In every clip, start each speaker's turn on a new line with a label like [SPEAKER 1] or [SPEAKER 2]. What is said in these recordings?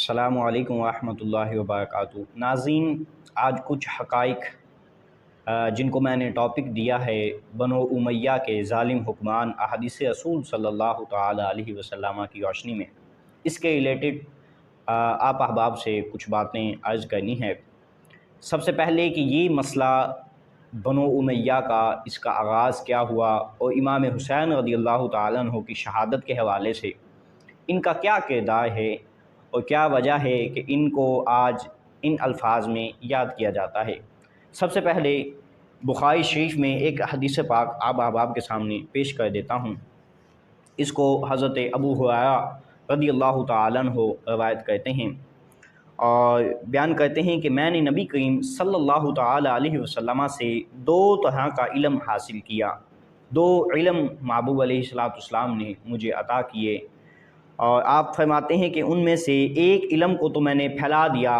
[SPEAKER 1] السلام علیکم ورحمۃ اللہ وبرکاتہ۔ ناظرین، آج کچھ حقائق جن کو میں نے ٹاپک دیا ہے بنو امیہ کے ظالم حکمران احادیث رسول صلی اللہ تعالی علیہ وسلم کی روشنی میں اس کے ریلیٹڈ آپ احباب سے کچھ باتیں عرض کرنی ہے۔ سب سے پہلے کہ یہ مسئلہ بنو امیہ کا اس کا آغاز کیا ہوا اور امام حسین رضی اللہ تعالیٰ عنہ کی شہادت کے حوالے سے ان کا کیا کردار ہے اور کیا وجہ ہے کہ ان کو آج ان الفاظ میں یاد کیا جاتا ہے۔ سب سے پہلے بخاری شریف میں ایک حدیث پاک آپ احباب کے سامنے پیش کر دیتا ہوں۔ اس کو حضرت ابو ہریرہ رضی اللہ تعالیٰ عنہ روایت کرتے ہیں اور بیان کرتے ہیں کہ میں نے نبی کریم صلی اللہ تعالیٰ علیہ وسلم سے دو طرح کا علم حاصل کیا۔ دو علم محبوب علیہ السلام نے مجھے عطا کیے اور آپ فرماتے ہیں کہ ان میں سے ایک علم کو تو میں نے پھیلا دیا،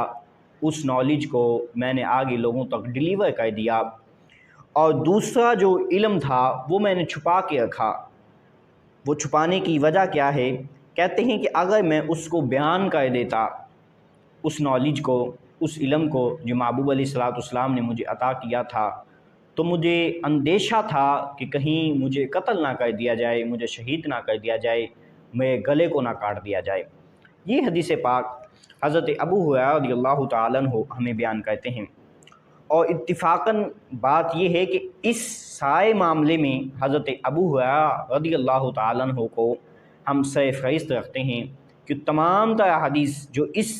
[SPEAKER 1] اس نالج کو میں نے آگے لوگوں تک ڈیلیور کر دیا، اور دوسرا جو علم تھا وہ میں نے چھپا کے رکھا۔ وہ چھپانے کی وجہ کیا ہے؟ کہتے ہیں کہ اگر میں اس کو بیان کر دیتا، اس نالج کو، اس علم کو جو محبوب علیہ السلام نے مجھے عطا کیا تھا، تو مجھے اندیشہ تھا کہ کہیں مجھے قتل نہ کر دیا جائے، مجھے شہید نہ کر دیا جائے، میرے گلے کو نہ کاٹ دیا جائے۔ یہ حدیث پاک حضرت ابو ہریرہ رضی اللہ تعالیٰ عنہ ہمیں بیان کرتے ہیں، اور اتفاقاً بات یہ ہے کہ اس سارے معاملے میں حضرت ابو ہریرہ رضی اللہ تعالیٰ عنہ کو ہم سر فہرست رکھتے ہیں کہ تمام تر حدیث جو اس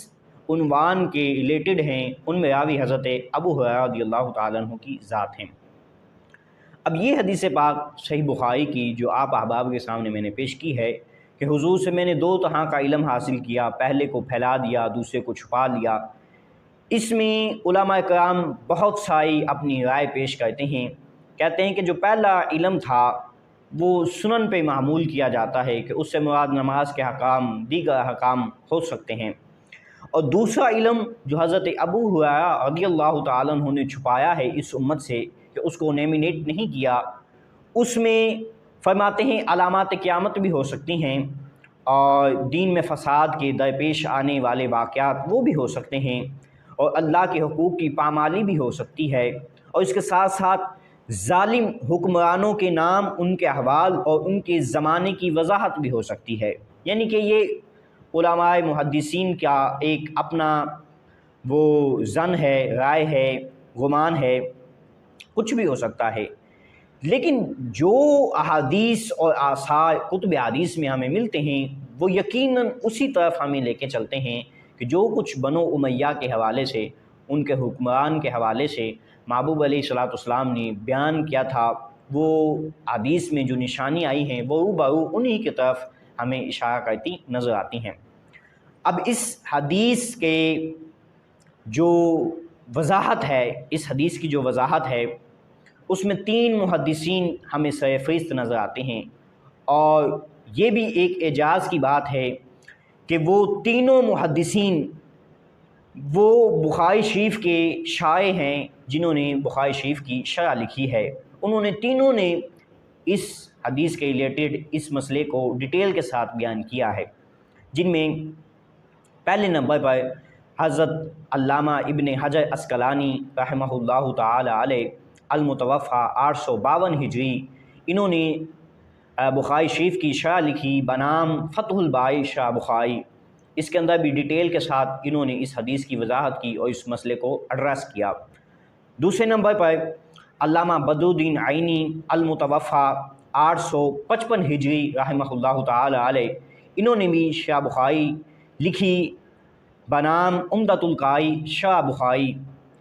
[SPEAKER 1] عنوان کے ریلیٹڈ ہیں ان میں راوی حضرت ابو ہریرہ رضی اللہ تعالیٰ عنہ کی ذات ہیں۔ اب یہ حدیث پاک صحیح بخاری کی جو آپ احباب کے سامنے میں نے پیش کی ہے کہ حضور سے میں نے دو طرح کا علم حاصل کیا، پہلے کو پھیلا دیا، دوسرے کو چھپا لیا۔ اس میں علماء کرام بہت ساری اپنی رائے پیش کرتے ہیں۔ کہتے ہیں کہ جو پہلا علم تھا وہ سنن پہ معمول کیا جاتا ہے کہ اس سے مراد نماز کے حکام، دیگر احکام ہو سکتے ہیں، اور دوسرا علم جو حضرت ابو ہریرہ رضی اللہ تعالیٰ عنہ نے چھپایا ہے اس امت سے کہ اس کو نامینیٹ نہیں کیا، اس میں فرماتے ہیں علامات قیامت بھی ہو سکتی ہیں اور دین میں فساد کے درپیش آنے والے واقعات وہ بھی ہو سکتے ہیں، اور اللہ کے حقوق کی پامالی بھی ہو سکتی ہے، اور اس کے ساتھ ساتھ ظالم حکمرانوں کے نام، ان کے احوال اور ان کے زمانے کی وضاحت بھی ہو سکتی ہے۔ یعنی کہ یہ علماء محدثین کا ایک اپنا وہ ظن ہے، رائے ہے، گمان ہے، کچھ بھی ہو سکتا ہے۔ لیکن جو احادیث اور آثار کتب حدیث میں ہمیں ملتے ہیں وہ یقیناً اسی طرف ہمیں لے کے چلتے ہیں کہ جو کچھ بنو امیہ کے حوالے سے، ان کے حکمران کے حوالے سے محبوب علیہ السلام نے بیان کیا تھا، وہ حدیث میں جو نشانی آئی ہیں وہ روبرو انہی کی طرف ہمیں اشارہ کرتی نظر آتی ہیں۔ اب اس حدیث کے جو وضاحت ہے، اس حدیث کی جو وضاحت ہے، اس میں تین محدثین ہمیں سر فہرست نظر آتے ہیں، اور یہ بھی ایک اعجاز کی بات ہے کہ وہ تینوں محدثین وہ بخاری شریف کے شارح ہیں جنہوں نے بخاری شریف کی شرح لکھی ہے۔ انہوں نے تینوں نے اس حدیث کے ریلیٹڈ اس مسئلے کو ڈیٹیل کے ساتھ بیان کیا ہے، جن میں پہلے نمبر پر حضرت علامہ ابن حجر عسقلانی رحمہ اللہ تعالی علیہ المتوفیٰ 852 ہجری، انہوں نے بخاری شریف کی شرح لکھی بنام فتح الباری شرح بخاری۔ اس کے اندر بھی ڈیٹیل کے ساتھ انہوں نے اس حدیث کی وضاحت کی اور اس مسئلے کو ایڈریس کیا۔ دوسرے نمبر پر علامہ بدر الدین عینی المتوفیٰ 855 ہجری رحمہ اللہ تعالی علیہ، انہوں نے بھی شرح بخاری لکھی بنام عمدۃ القاری شرح بخاری۔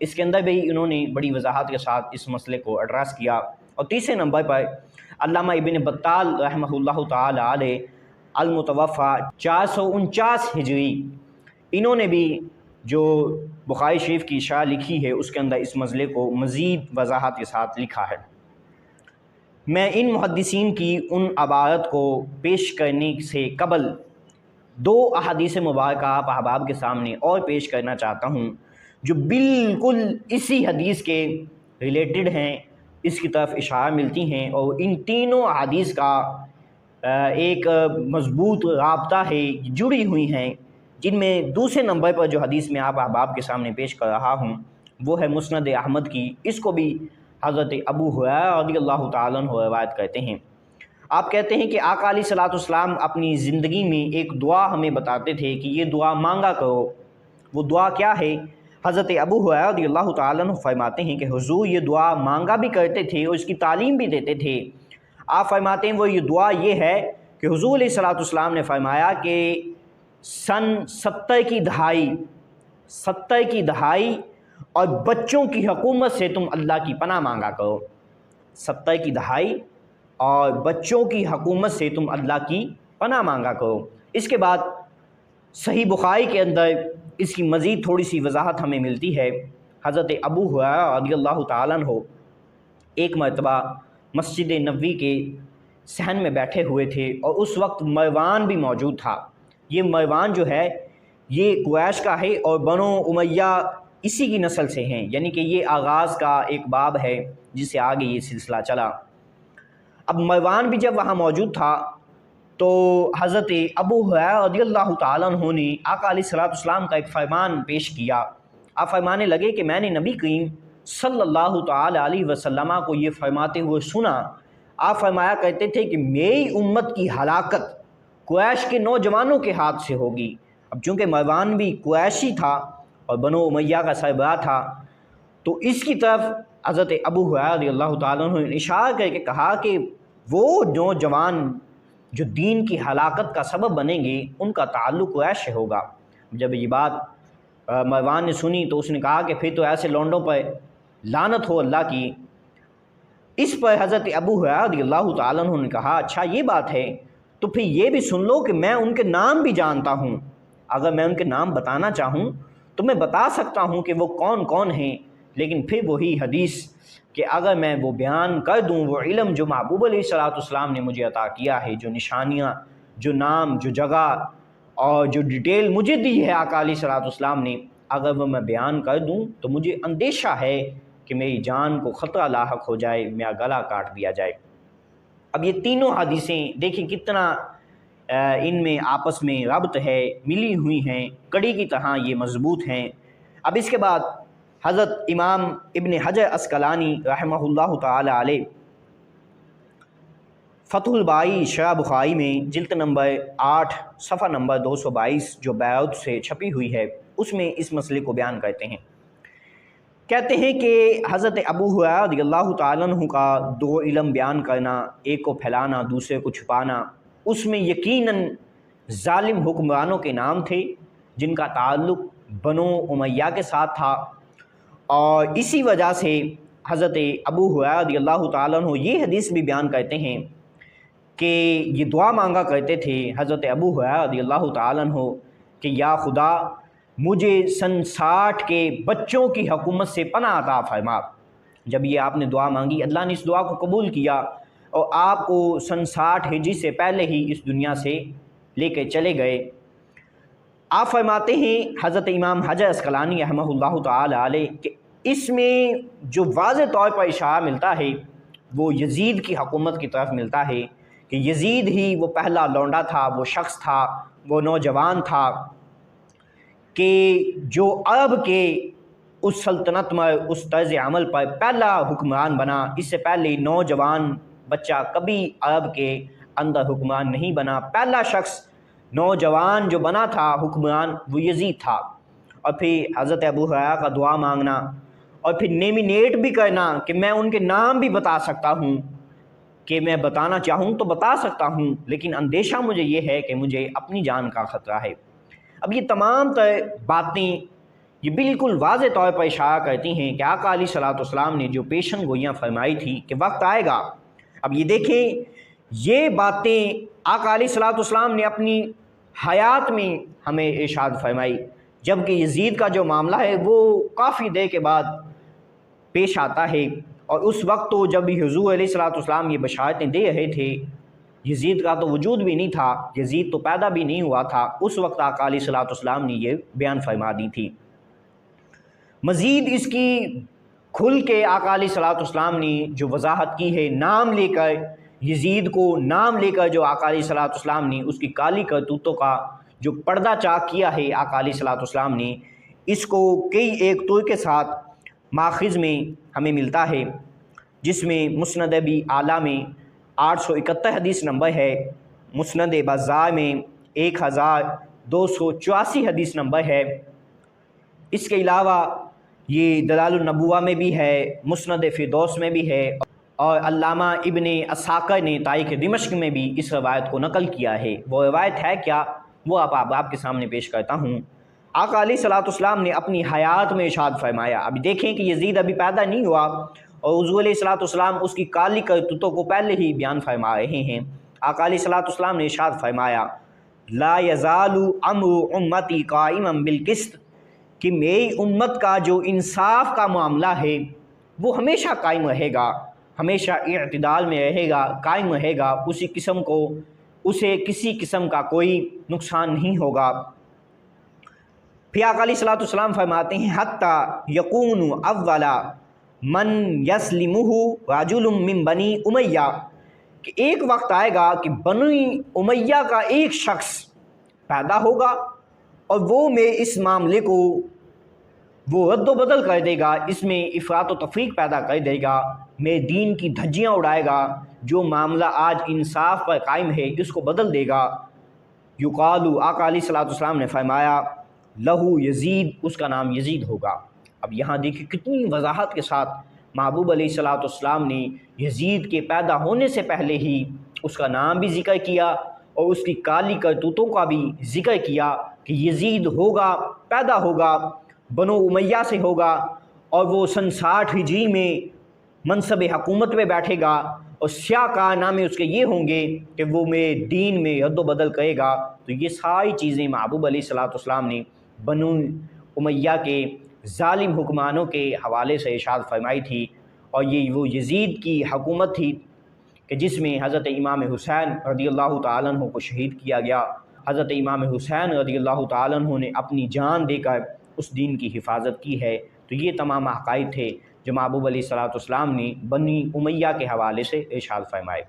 [SPEAKER 1] اس کے اندر بھی انہوں نے بڑی وضاحت کے ساتھ اس مسئلے کو ایڈریس کیا۔ اور تیسرے نمبر پر علامہ ابن بطال رحمہ اللہ تعالی علیہ المتوفیٰ 449 ہجری، انہوں نے بھی جو بخاری شریف کی شرح لکھی ہے اس کے اندر اس مسئلے کو مزید وضاحت کے ساتھ لکھا ہے۔ میں ان محدثین کی ان عبارت کو پیش کرنے سے قبل دو احادیث مبارکہ آپ احباب کے سامنے اور پیش کرنا چاہتا ہوں جو بالکل اسی حدیث کے ریلیٹڈ ہیں، اس کی طرف اشارہ ملتی ہیں، اور ان تینوں احادیث کا ایک مضبوط رابطہ ہے، جڑی ہوئی ہیں۔ جن میں دوسرے نمبر پر جو حدیث میں آپ احباب کے سامنے پیش کر رہا ہوں وہ ہے مسند احمد کی۔ اس کو بھی حضرت ابو ہریرہ رضی اللہ تعالیٰ عنہ روایت کرتے ہیں۔ آپ کہتے ہیں کہ آقا علیہ الصلوۃ والسلام اپنی زندگی میں ایک دعا ہمیں بتاتے تھے کہ یہ دعا مانگا کرو۔ وہ دعا کیا ہے؟ حضرت ابو ہریرہ رضی اللہ تعالیٰ عنہ فرماتے ہیں کہ حضور یہ دعا مانگا بھی کرتے تھے اور اس کی تعلیم بھی دیتے تھے۔ آپ فرماتے ہیں وہ یہ دعا یہ ہے کہ حضور علیہ الصلوۃ والسلام نے فرمایا کہ سن 70 کی دہائی اور بچوں کی حکومت سے تم اللہ کی پناہ مانگا کرو۔ 70 کی دہائی اور بچوں کی حکومت سے تم اللہ کی پناہ مانگا کرو۔ اس کے بعد صحیح بخاری کے اندر اس کی مزید تھوڑی سی وضاحت ہمیں ملتی ہے۔ حضرت ابو ہریرہ رضی اللہ تعالیٰ عنہ ایک مرتبہ مسجد نبوی کے صحن میں بیٹھے ہوئے تھے اور اس وقت مروان بھی موجود تھا۔ یہ مروان جو ہے یہ قریش کا ہے اور بنو امیہ اسی کی نسل سے ہیں، یعنی کہ یہ آغاز کا ایک باب ہے جس سے آگے یہ سلسلہ چلا۔ اب مروان بھی جب وہاں موجود تھا تو حضرت ابو ہریرہ رضی اللہ تعالیٰ عنہ نے آقا علیہ الصلوۃ والسلام کا ایک فرمان پیش کیا۔ آپ فرمانے لگے کہ میں نے نبی کریم صلی اللہ تعالیٰ علیہ وسلم کو یہ فرماتے ہوئے سنا۔ آپ فرمایا کرتے تھے کہ میری امت کی ہلاکت قریش کے نوجوانوں کے ہاتھ سے ہوگی۔ اب چونکہ مروان بھی قریشی تھا اور بنو امیہ کا سربراہ تھا تو اس کی طرف حضرت ابو ہریرہ رضی اللہ تعالیٰ عنہ نے اشارہ کر کے کہا کہ وہ نوجوان جو دین کی ہلاکت کا سبب بنیں گے ان کا تعلق قریش سے ہوگا۔ جب یہ بات مروان نے سنی تو اس نے کہا کہ پھر تو ایسے لونڈوں پر لعنت ہو اللہ کی۔ اس پر حضرت ابو ہریرہ رضی اللہ تعالیٰ عنہ نے کہا اچھا یہ بات ہے تو پھر یہ بھی سن لو کہ میں ان کے نام بھی جانتا ہوں، اگر میں ان کے نام بتانا چاہوں تو میں بتا سکتا ہوں کہ وہ کون کون ہیں، لیکن پھر وہی حدیث کہ اگر میں وہ بیان کر دوں وہ علم جو محبوب علیہ الصلوۃ والسلام نے مجھے عطا کیا ہے، جو نشانیاں، جو نام، جو جگہ اور جو ڈیٹیل مجھے دی ہے آقا علیہ الصلوۃ والسلام نے، اگر وہ میں بیان کر دوں تو مجھے اندیشہ ہے کہ میری جان کو خطرہ لاحق ہو جائے، میرا گلا کاٹ دیا جائے۔ اب یہ تینوں حدیثیں دیکھیں کتنا ان میں آپس میں ربط ہے، ملی ہوئی ہیں، کڑی کی طرح یہ مضبوط ہیں۔ اب اس کے بعد حضرت امام ابن حجر عسقلانی رحمہ اللہ تعالی علیہ فتح الباری شرح بخاری میں جلد نمبر 8 صفحہ نمبر 222 جو بیروت سے چھپی ہوئی ہے اس میں اس مسئلے کو بیان کرتے ہیں۔ کہتے ہیں کہ حضرت ابو ہریرہ رضی اللہ تعالیٰ عنہ کا دو علم بیان کرنا، ایک کو پھیلانا دوسرے کو چھپانا، اس میں یقیناً ظالم حکمرانوں کے نام تھے جن کا تعلق بنو امیہ کے ساتھ تھا، اور اسی وجہ سے حضرت ابو ہریرہ رضی اللہ تعالیٰ عنہ یہ حدیث بھی بیان کرتے ہیں کہ یہ دعا مانگا کرتے تھے حضرت ابو ہریرہ رضی اللہ تعالیٰ عنہ کہ یا خدا مجھے سن 60 کے بچوں کی حکومت سے پناہ عطا فرما۔ جب یہ آپ نے دعا مانگی اللہ نے اس دعا کو قبول کیا اور آپ کو سن 60 ہجری سے پہلے ہی اس دنیا سے لے کے چلے گئے۔ آپ فرماتے ہیں حضرت امام حجر عسقلانی رحمہ اللہ تعالی علیہ کہ اس میں جو واضح طور پر اشارہ ملتا ہے وہ یزید کی حکومت کی طرف ملتا ہے کہ یزید ہی وہ پہلا لونڈا تھا، وہ شخص تھا، وہ نوجوان تھا کہ جو عرب کے اس سلطنت میں اس طرز عمل پر پہلا حکمران بنا۔ اس سے پہلے نوجوان بچہ کبھی عرب کے اندر حکمران نہیں بنا۔ پہلا شخص نوجوان جو بنا تھا حکمران وہ یزید تھا۔ اور پھر حضرت ابو ہریرہ کا دعا مانگنا اور پھر نیمینیٹ بھی کرنا کہ میں ان کے نام بھی بتا سکتا ہوں، کہ میں بتانا چاہوں تو بتا سکتا ہوں، لیکن اندیشہ مجھے یہ ہے کہ مجھے اپنی جان کا خطرہ ہے۔ اب یہ تمام تر باتیں یہ بالکل واضح طور پر اشارہ کرتی ہیں کہ آقا علیہ الصلوۃ والسلام نے جو پیشن گوئیاں فرمائی تھی کہ وقت آئے گا۔ اب یہ دیکھیں یہ باتیں آقا علیہ الصلوۃ والسلام نے اپنی حیات میں ہمیں ارشاد فرمائی، جبکہ یزید کا جو معاملہ ہے وہ کافی دیر کے بعد پیش آتا ہے، اور اس وقت تو جب حضور علیہ الصلوۃ والسلام یہ بشارتیں دے رہے تھے یزید کا تو وجود بھی نہیں تھا، یزید تو پیدا بھی نہیں ہوا تھا، اس وقت آقا علیہ الصلوۃ والسلام نے یہ بیان فرما دی تھی۔ مزید اس کی کھل کے آقا علیہ الصلوۃ والسلام نے جو وضاحت کی ہے نام لے کر، یزید کو نام لے کر جو آقا علیہ الصلوۃ والسلام نے اس کی کالی کرتوتوں کا جو پردہ چاک کیا ہے آقا علیہ الصلوۃ والسلام نے، اس کو کئی ایک طور کے ساتھ ماخذ میں ہمیں ملتا ہے، جس میں مسند ابی اعلیٰ میں 871 حدیث نمبر ہے، مسند بزار میں 1284 حدیث نمبر ہے۔ اس کے علاوہ یہ دلال النبوہ میں بھی ہے، مسند فردوس میں بھی ہے، اور علامہ ابن اساکر نے تاریخ دمشق میں بھی اس روایت کو نقل کیا ہے۔ وہ روایت ہے کیا، وہ آپ کے سامنے پیش کرتا ہوں۔ آقا علیہ الصلوۃ والسلام نے اپنی حیات میں ارشاد فرمایا، ابھی دیکھیں کہ یزید ابھی پیدا نہیں ہوا اور حضور علیہ الصلوۃ والسلام اس کی کالی کرتوتوں کو پہلے ہی بیان فرما رہے ہیں۔ آقا علیہ الصلوۃ والسلام نے ارشاد فرمایا، لا یزال امر امتی قائما بالقسط، کہ میری امت کا جو انصاف کا معاملہ ہے وہ ہمیشہ قائم رہے گا، ہمیشہ اعتدال میں رہے گا، قائم رہے گا، اسے کسی قسم کا کوئی نقصان نہیں ہوگا۔ پھر آقا علیہ الصلوۃ والسلام فرماتے ہیں، حتی یکون اول من یسلمہ رجل من بنی امیہ، کہ ایک وقت آئے گا کہ بنی امیہ کا ایک شخص پیدا ہوگا اور وہ میں اس معاملے کو وہ رد و بدل کر دے گا، اس میں افراط و تفریق پیدا کر دے گا، میں دین کی دھجیاں اڑائے گا، جو معاملہ آج انصاف پر قائم ہے اس کو بدل دے گا۔ یقالو، آقا علیہ الصلوۃ والسلام نے فرمایا، لہو یزید، اس کا نام یزید ہوگا۔ اب یہاں دیکھیں کتنی وضاحت کے ساتھ محبوب علیہ الصلوۃ والسلام نے یزید کے پیدا ہونے سے پہلے ہی اس کا نام بھی ذکر کیا اور اس کی کالی کرتوتوں کا بھی ذکر کیا کہ یزید ہوگا، پیدا ہوگا، بنو امیہ سے ہوگا، اور وہ سن 60 ہجری میں منصب حکومت میں بیٹھے گا، اور سیاہ کارنامے اس کے یہ ہوں گے کہ وہ میں دین میں رد و بدل کرے گا۔ تو یہ ساری چیزیں محبوب علیہ الصلوۃ والسلام نے بنو امیہ کے ظالم حکمرانوں کے حوالے سے ارشاد فرمائی تھی، اور یہ وہ یزید کی حکومت تھی کہ جس میں حضرت امام حسین رضی اللہ تعالیٰ عنہ کو شہید کیا گیا۔ حضرت امام حسین رضی اللہ تعالیٰ عنہ نے اپنی جان دے کر اس دین کی حفاظت کی ہے۔ تو یہ تمام حقائق تھے جو محبوب علیہ الصلوۃ والسلام نے بنی امیہ کے حوالے سے ارشاد فرمائے۔